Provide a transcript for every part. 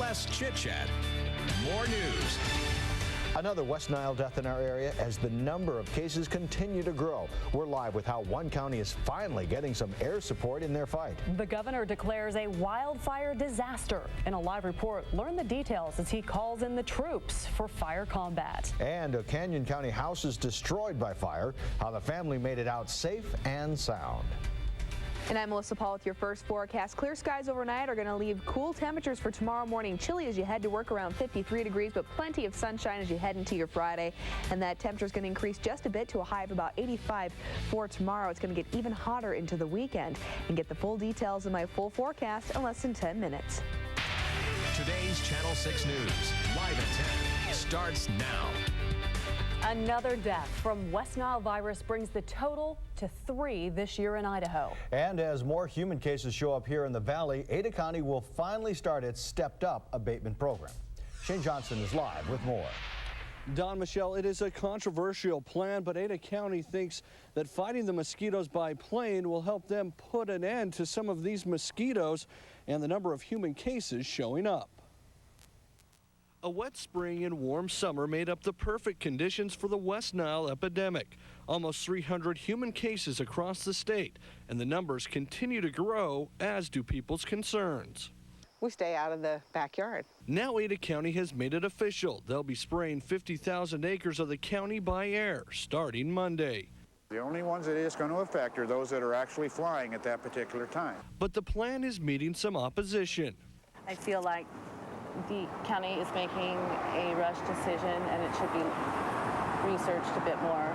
Less chit-chat, more news. Another West Nile death in our area as the number of cases continue to grow. We're live with how one county is finally getting some air support in their fight. The governor declares a wildfire disaster. In a live report, learn the details as he calls in the troops for fire combat. And a Canyon County house is destroyed by fire. How the family made it out safe and sound. And I'm Melissa Paul with your first forecast. Clear skies overnight are going to leave cool temperatures for tomorrow morning. Chilly as you head to work, around 53 degrees, but plenty of sunshine as you head into your Friday. And that temperature is going to increase just a bit to a high of about 85 for tomorrow. It's going to get even hotter into the weekend. And get the full details of my full forecast in less than 10 minutes. Today's Channel 6 News, live at 10, starts now. Another death from West Nile virus brings the total to 3 this year in Idaho. And as more human cases show up here in the valley, Ada County will finally start its stepped-up abatement program. Shane Johnson is live with more. Don, Michelle, it is a controversial plan, but Ada County thinks that fighting the mosquitoes by plane will help them put an end to some of these mosquitoes and the number of human cases showing up. A wet spring and warm summer made up the perfect conditions for the West Nile epidemic. Almost 300 human cases across the state, and the numbers continue to grow, as do people's concerns. We stay out of the backyard. Now Ada County has made it official. They'll be spraying 50,000 acres of the county by air starting Monday. The only ones it is going to affect are those that are actually flying at that particular time. But the plan is meeting some opposition. I feel like the county is making a rush decision, and it should be researched a bit more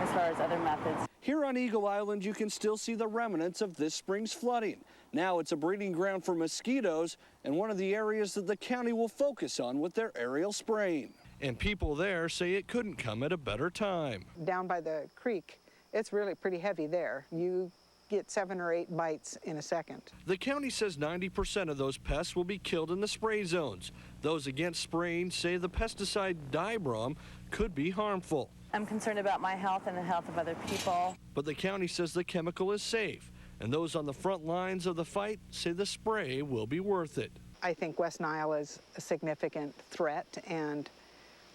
as far as other methods. Here on Eagle Island, you can still see the remnants of this spring's flooding. Now it's a breeding ground for mosquitoes and one of the areas that the county will focus on with their aerial spraying. And people there say it couldn't come at a better time. Down by the creek, it's really pretty heavy there. You get 7 or 8 bites in a second. The county says 90% of those pests will be killed in the spray zones. Those against spraying say the pesticide dibrom could be harmful. I'm concerned about my health and the health of other people. But the county says the chemical is safe, and those on the front lines of the fight say the spray will be worth it. I think West Nile is a significant threat, and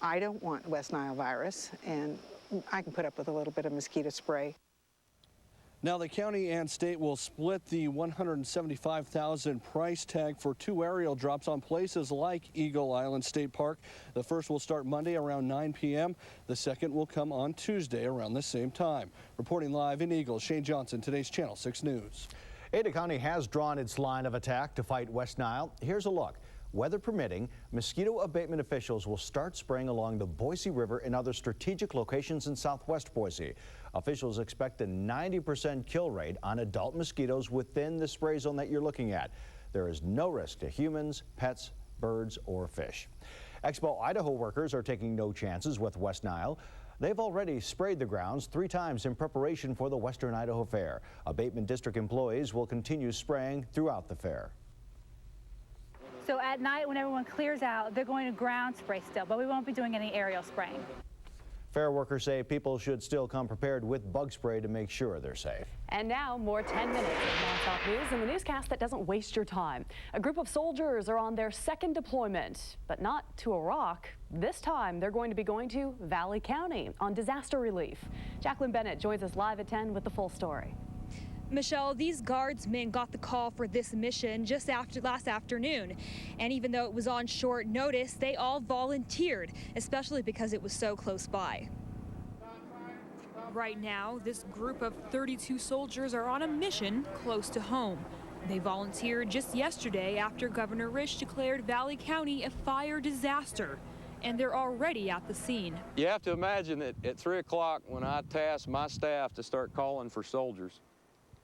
I don't want West Nile virus, and I can put up with a little bit of mosquito spray. Now the county and state will split the $175,000 price tag for 2 aerial drops on places like Eagle Island State Park. The first will start Monday around 9 p.m. The second will come on Tuesday around the same time. Reporting live in Eagle, Shane Johnson, today's Channel 6 News. Ada County has drawn its line of attack to fight West Nile. Here's a look. Weather permitting, mosquito abatement officials will start spraying along the Boise River and other strategic locations in southwest Boise. Officials expect a 90% kill rate on adult mosquitoes within the spray zone that you're looking at. There is no risk to humans, pets, birds, or fish. Expo Idaho workers are taking no chances with West Nile. They've already sprayed the grounds 3 times in preparation for the Western Idaho Fair. Abatement district employees will continue spraying throughout the fair. So at night, when everyone clears out, they're going to ground spray still, but we won't be doing any aerial spraying. Fair workers say people should still come prepared with bug spray to make sure they're safe. And now, more 10 minutes of nonstop news and the newscast that doesn't waste your time. A group of soldiers are on their 2nd deployment, but not to Iraq. This time, they're going to be going to Valley County on disaster relief. Jacqueline Bennett joins us live at 10 with the full story. Michelle, these guardsmen got the call for this mission just after last afternoon. And even though it was on short notice, they all volunteered, especially because it was so close by. Right now, this group of 32 soldiers are on a mission close to home. They volunteered just yesterday after Governor Risch declared Valley County a fire disaster. And they're already at the scene. You have to imagine that at 3 o'clock when I tasked my staff to start calling for soldiers,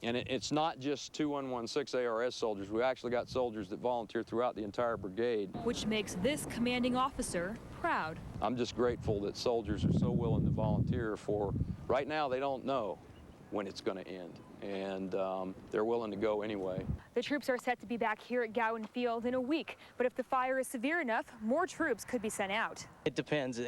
and it's not just 2116 ARS soldiers. We actually got soldiers that volunteer throughout the entire brigade. Which makes this commanding officer proud. I'm just grateful that soldiers are so willing to volunteer for, right now they don't know when it's going to end. And they're willing to go anyway. The troops are set to be back here at Gowan Field in a week, but if the fire is severe enough, more troops could be sent out. It depends.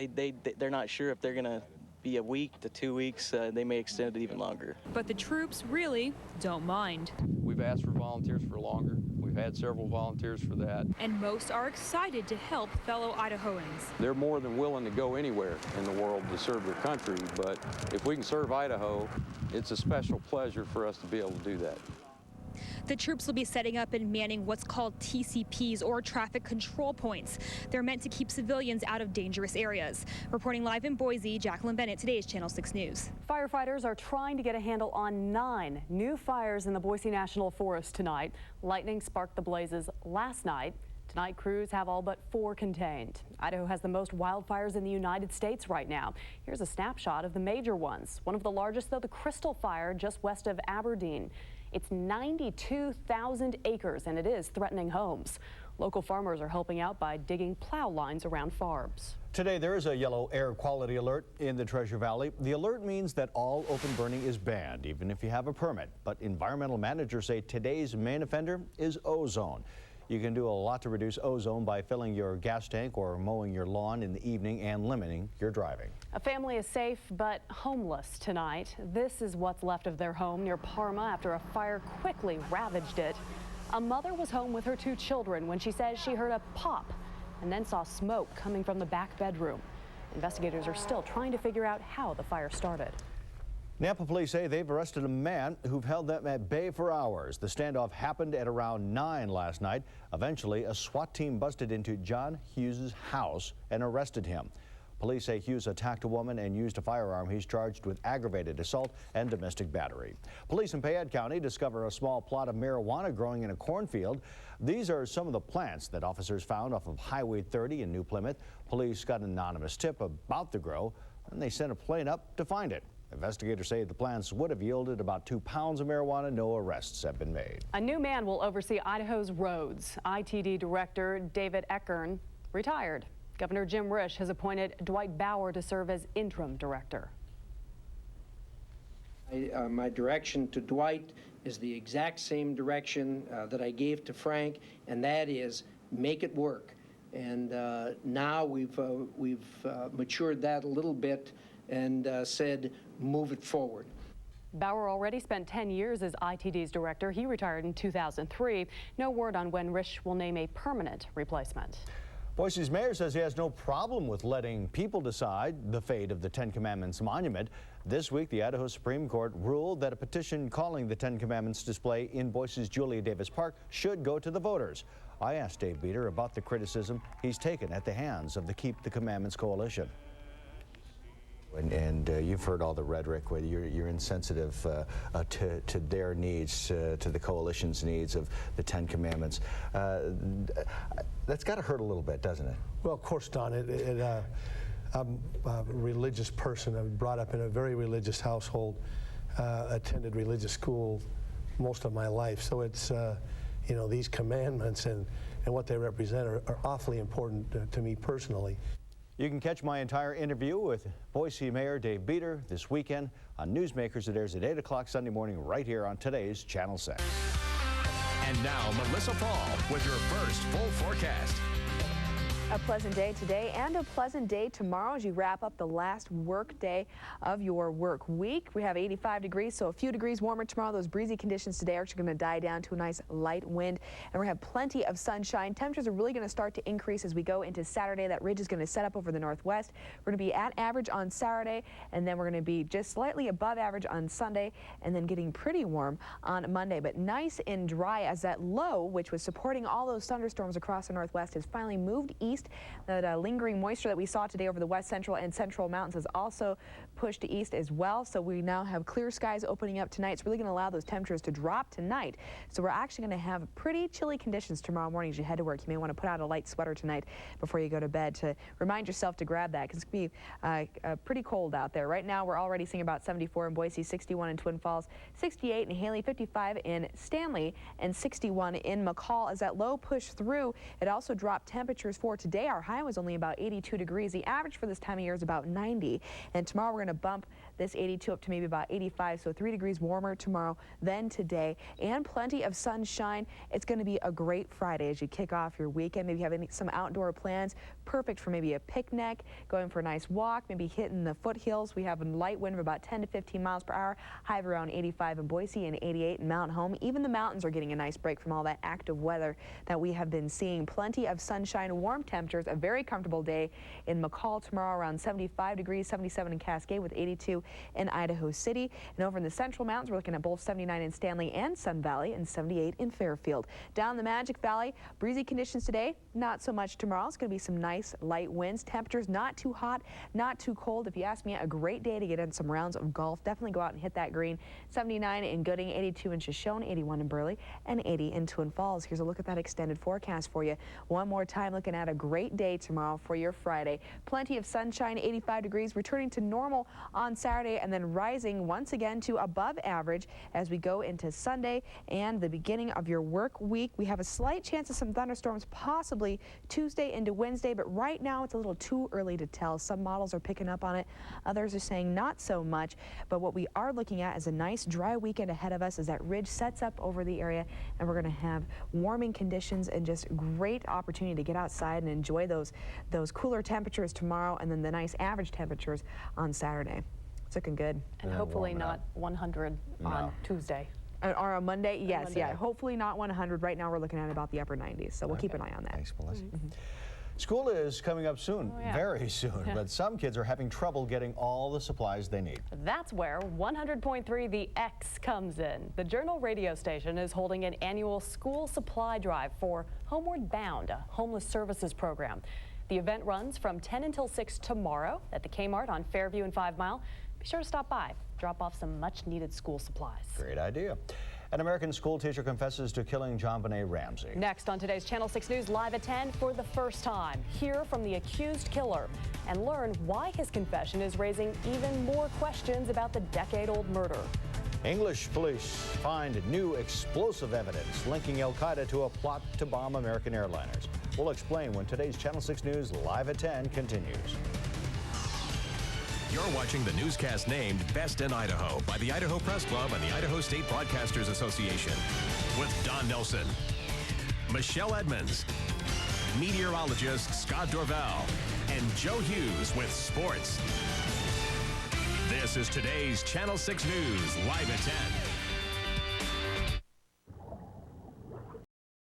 They're not sure if they're going to be a week to 2 weeks. They may extend it even longer. But the troops really don't mind. We've asked for volunteers for longer. We've had several volunteers for that. And most are excited to help fellow Idahoans. They're more than willing to go anywhere in the world to serve their country, but if we can serve Idaho, it's a special pleasure for us to be able to do that. The troops will be setting up and manning what's called TCPs, or traffic control points. They're meant to keep civilians out of dangerous areas. Reporting live in Boise, Jacqueline Bennett, today's Channel 6 News. Firefighters are trying to get a handle on 9 new fires in the Boise National Forest tonight. Lightning sparked the blazes last night. Tonight, crews have all but 4 contained. Idaho has the most wildfires in the United States right now. Here's a snapshot of the major ones. One of the largest, though, the Crystal Fire just west of Aberdeen. It's 92,000 acres, and it is threatening homes. Local farmers are helping out by digging plow lines around farms. Today, there is a yellow air quality alert in the Treasure Valley. The alert means that all open burning is banned, even if you have a permit. But environmental managers say today's main offender is ozone. You can do a lot to reduce ozone by filling your gas tank or mowing your lawn in the evening and limiting your driving. A family is safe but homeless tonight. This is what's left of their home near Parma after a fire quickly ravaged it. A mother was home with her 2 children when she says she heard a pop and then saw smoke coming from the back bedroom. Investigators are still trying to figure out how the fire started. Nampa police say they've arrested a man who've held them at bay for hours. The standoff happened at around 9 last night. Eventually, a SWAT team busted into John Hughes' house and arrested him. Police say Hughes attacked a woman and used a firearm. He's charged with aggravated assault and domestic battery. Police in Payette County discover a small plot of marijuana growing in a cornfield. These are some of the plants that officers found off of Highway 30 in New Plymouth. Police got an anonymous tip about the grow, and they sent a plane up to find it. Investigators say the plants would have yielded about 2 pounds of marijuana. No arrests have been made. A new man will oversee Idaho's roads. ITD Director David Eckern retired. Governor Jim Risch has appointed Dwight Bauer to serve as interim director. My direction to Dwight is the exact same direction that I gave to Frank, and that is make it work. And now we've matured that a little bit and said move it forward. Bauer already spent 10 years as ITD's director. He retired in 2003. No word on when Risch will name a permanent replacement. Boise's mayor says he has no problem with letting people decide the fate of the 10 Commandments monument. This week, the Idaho Supreme Court ruled that a petition calling the 10 Commandments display in Boise's Julia Davis Park should go to the voters. I asked Dave Beater about the criticism he's taken at the hands of the Keep the Commandments coalition. And you've heard all the rhetoric where you're insensitive to their needs, to the coalition's needs of the 10 Commandments. That's got to hurt a little bit, doesn't it? Well, of course, Don. I'm a religious person. I was brought up in a very religious household, attended religious school most of my life. So it's, you know, these commandments and what they represent are awfully important to me personally. You can catch my entire interview with Boise Mayor Dave Beater this weekend on Newsmakers. It airs at 8 o'clock Sunday morning right here on today's Channel 6. And now, Melissa Paul with your first full forecast. A pleasant day today and a pleasant day tomorrow as you wrap up the last work day of your work week. We have 85 degrees, so a few degrees warmer tomorrow. Those breezy conditions today are actually going to die down to a nice light wind, and we're going to have plenty of sunshine. Temperatures are really going to start to increase as we go into Saturday. That ridge is going to set up over the northwest. We're going to be at average on Saturday, and then we're going to be just slightly above average on Sunday, and then getting pretty warm on Monday. But nice and dry as that low, which was supporting all those thunderstorms across the northwest, has finally moved east. That lingering moisture that we saw today over the west central and central mountains has also pushed east as well. So we now have clear skies opening up tonight. It's really going to allow those temperatures to drop tonight. So we're actually going to have pretty chilly conditions tomorrow morning as you head to work. You may want to put out a light sweater tonight before you go to bed to remind yourself to grab that, because it's going to be pretty cold out there. Right now we're already seeing about 74 in Boise, 61 in Twin Falls, 68 in Haley, 55 in Stanley, and 61 in McCall. As that low pushed through, it also dropped temperatures for today. Our high was only about 82 degrees. The average for this time of year is about 90. And tomorrow we're going to bump This 82 up to maybe about 85, so 3 degrees warmer tomorrow than today, and plenty of sunshine. It's going to be a great Friday as you kick off your weekend. Maybe having some outdoor plans, perfect for maybe a picnic, going for a nice walk, maybe hitting the foothills. We have a light wind of about 10 to 15 miles per hour, high of around 85 in Boise and 88 in Mount Home. Even the mountains are getting a nice break from all that active weather that we have been seeing. Plenty of sunshine, warm temperatures, a very comfortable day in McCall tomorrow, around 75 degrees, 77 in Cascade with 82 in Idaho City. And over in the Central Mountains, we're looking at both 79 in Stanley and Sun Valley and 78 in Fairfield. Down the Magic Valley, breezy conditions today, not so much tomorrow. It's going to be some nice light winds. Temperatures not too hot, not too cold. If you ask me, a great day to get in some rounds of golf. Definitely go out and hit that green. 79 in Gooding, 82 in Shoshone, 81 in Burley, and 80 in Twin Falls. Here's a look at that extended forecast for you. One more time, looking at a great day tomorrow for your Friday. Plenty of sunshine, 85 degrees, returning to normal on Saturday, and then rising once again to above average as we go into Sunday and the beginning of your work week. We have a slight chance of some thunderstorms possibly Tuesday into Wednesday, but right now it's a little too early to tell. Some models are picking up on it. Others are saying not so much, but what we are looking at is a nice dry weekend ahead of us as that ridge sets up over the area, and we're going to have warming conditions and just great opportunity to get outside and enjoy those cooler temperatures tomorrow, and then the nice average temperatures on Saturday. It's looking good. And hopefully not 100 on Tuesday. Or on Monday, yes, Monday. Yeah. Hopefully not 100. Right now we're looking at about the upper 90s, so we'll keep an eye on that. Thanks, Melissa. School is coming up soon, very soon, but some kids are having trouble getting all the supplies they need. That's where 100.3 The X comes in. The Journal radio station is holding an annual school supply drive for Homeward Bound, a homeless services program. The event runs from 10 until 6 tomorrow at the Kmart on Fairview and 5 Mile. Be sure to stop by, drop off some much-needed school supplies. Great idea. An American school teacher confesses to killing JonBenet Ramsey. Next on today's Channel 6 News Live at 10, for the first time, hear from the accused killer and learn why his confession is raising even more questions about the decade-old murder. English police find new explosive evidence linking Al-Qaeda to a plot to bomb American airliners. We'll explain when today's Channel 6 News Live at 10 continues. You're watching the newscast named Best in Idaho by the Idaho Press Club and the Idaho State Broadcasters Association with Don Nelson, Michelle Edmonds, meteorologist Scott Dorval, and Joe Hughes with sports. This is today's Channel 6 News Live at 10.